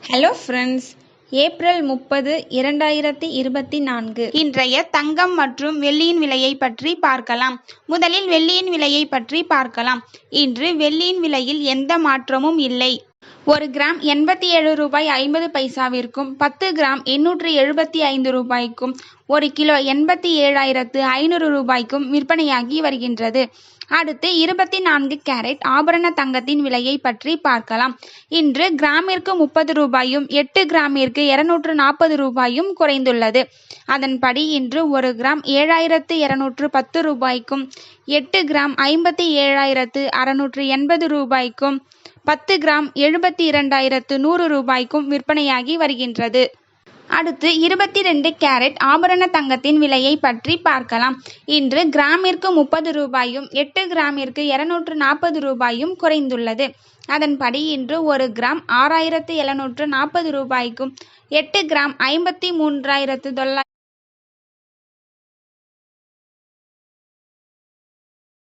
Hello friends, April 30, 2024 இன்றைய தங்கம் மற்றும் வெள்ளியின் விலையை பற்றி பார்க்கலாம். முதலில் வெள்ளியின் விலையை பற்றி பார்க்கலாம். இன்று வெள்ளியின் விலையில் எந்த மாற்றமும் இல்லை. 1 கிராம் 87 ரூபாய் 50 பைசாவிற்கும் 10 கிராம் 875 ரூபாய்க்கும் 1 கிலோ 87,500 ரூபாய்க்கும் விற்பனையாகி வருகின்றது. அடுத்து 24 கேரட் ஆபரண தங்கத்தின் விலையை பற்றி பார்க்கலாம். இன்று கிராமிற்கு 30 ரூபாயும் 8 கிராமிற்கு 240 ரூபாயும் குறைந்துள்ளது. அதன்படி இன்று 1 கிராம் 7,210 ரூபாய்க்கும் 8 கிராம் 57,680 ரூபாய்க்கும் 10 கிராம் 72,100 ரூபாய்க்கும் விற்பனையாகி வருகின்றது. அடுத்து 22 கேரட் ஆபரண தங்கத்தின் விலையை பற்றி பார்க்கலாம். இன்று கிராமிற்கு 30 ரூபாயும் 8 கிராமிற்கு 240 ரூபாயும் குறைந்துள்ளது. அதன்படி இன்று 1 கிராம் 6,740 ரூபாய்க்கும் 8 கிராம் 53,900